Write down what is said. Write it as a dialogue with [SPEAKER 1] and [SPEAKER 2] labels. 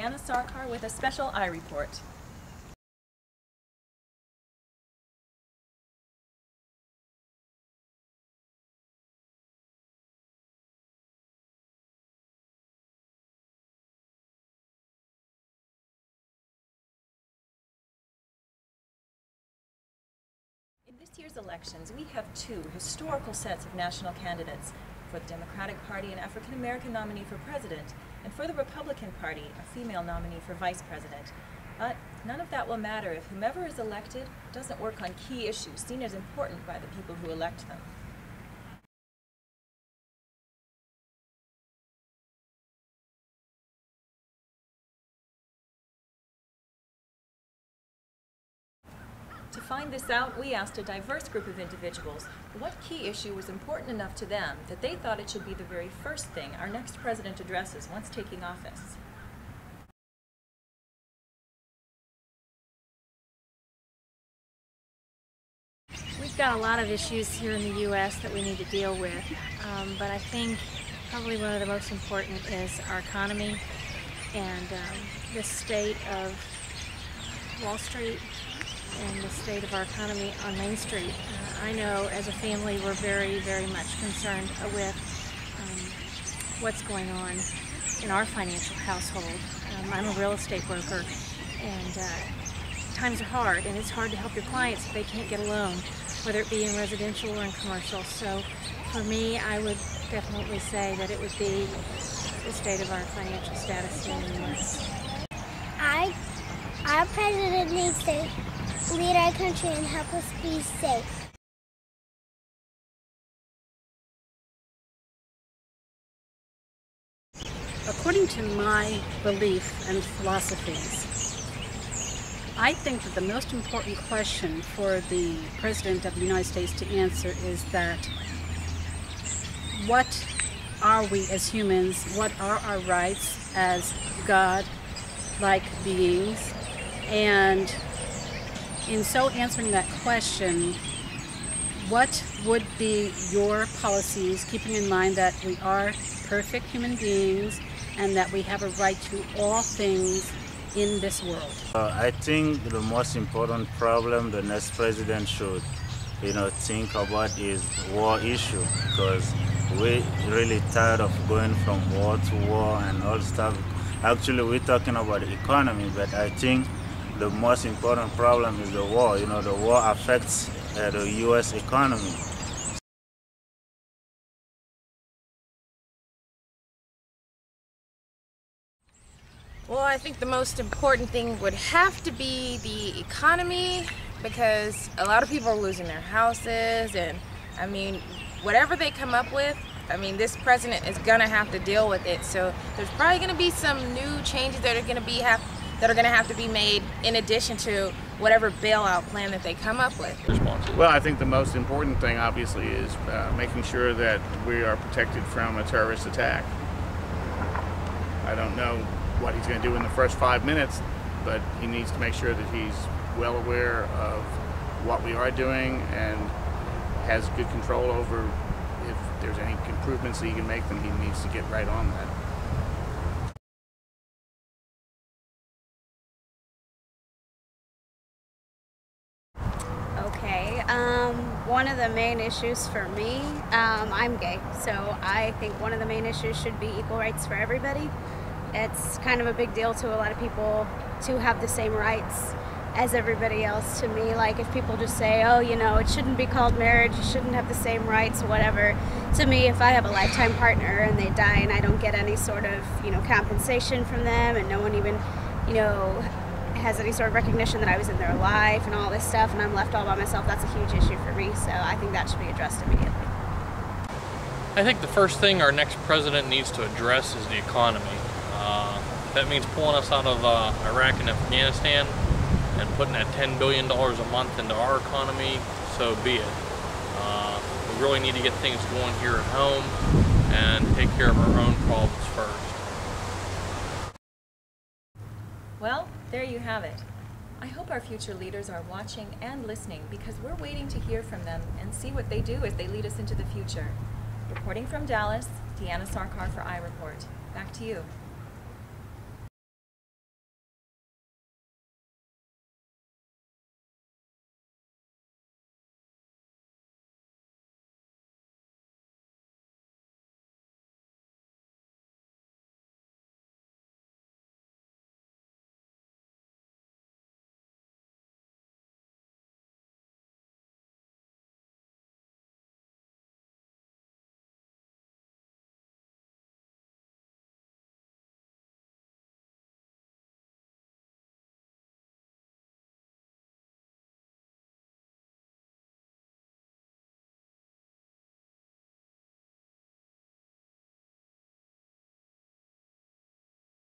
[SPEAKER 1] Deanna Sarkar with a special iReport. In this year's elections, we have two historical sets of national candidates: for the Democratic Party, an African American nominee for president, and for the Republican Party, a female nominee for vice president. But none of that will matter if whomever is elected doesn't work on key issues seen as important by the people who elect them. To find this out, we asked a diverse group of individuals what key issue was important enough to them that they thought it should be the very first thing our next president addresses once taking office.
[SPEAKER 2] We've got a lot of issues here in the U.S. that we need to deal with, but I think probably one of the most important is our economy and the state of Wall Street and the state of our economy on Main Street. I know as a family we're very, very much concerned with what's going on in our financial household. I'm a real estate broker, and times are hard, and it's hard to help your clients if they can't get a loan, whether it be in residential or in commercial. So for me, I would definitely say that it would be the state of our financial status here in the U.S.
[SPEAKER 3] Our president needs to lead our country and help us be safe.
[SPEAKER 4] According to my belief and philosophies, I think that the most important question for the President of the United States to answer is that what are we as humans, what are our rights as God-like beings, and in so answering that question, what would be your policies, keeping in mind that we are perfect human beings and that we have a right to all things in this world?
[SPEAKER 5] I think the most important problem the next president should, think about is war issue, because we're really tired of going from war to war and all stuff. Actually, we're talking about the economy, but I think the most important problem is the war. The war affects the U.S. economy.
[SPEAKER 6] Well, I think the most important thing would have to be the economy, because a lot of people are losing their houses, and whatever they come up with, this president is gonna have to deal with it. So there's probably gonna be some new changes that are gonna have to be made in addition to whatever bailout plan that they come up with.
[SPEAKER 7] Well, I think the most important thing, obviously, is making sure that we are protected from a terrorist attack. I don't know what he's going to do in the first 5 minutes, but he needs to make sure that he's well aware of what we are doing and has good control over if there's any improvements that he can make, then he needs to get right on that.
[SPEAKER 8] Okay, one of the main issues for me, I'm gay, so I think one of the main issues should be equal rights for everybody. It's kind of a big deal to a lot of people to have the same rights as everybody else. To me, like, if people just say, oh, it shouldn't be called marriage, you shouldn't have the same rights, whatever. To me, if I have a lifetime partner and they die and I don't get any sort of, compensation from them, and no one even, has any sort of recognition that I was in their life and all this stuff, and I'm left all by myself, that's a huge issue for me. So I think that should be addressed immediately.
[SPEAKER 9] I think the first thing our next president needs to address is the economy. That means pulling us out of Iraq and Afghanistan and putting that $10 billion a month into our economy, so be it. We really need to get things going here at home and take care of our own problems first.
[SPEAKER 1] Well, there you have it. I hope our future leaders are watching and listening, because we're waiting to hear from them and see what they do as they lead us into the future. Reporting from Dallas, Deanna Sarkar for iReport. Back to you.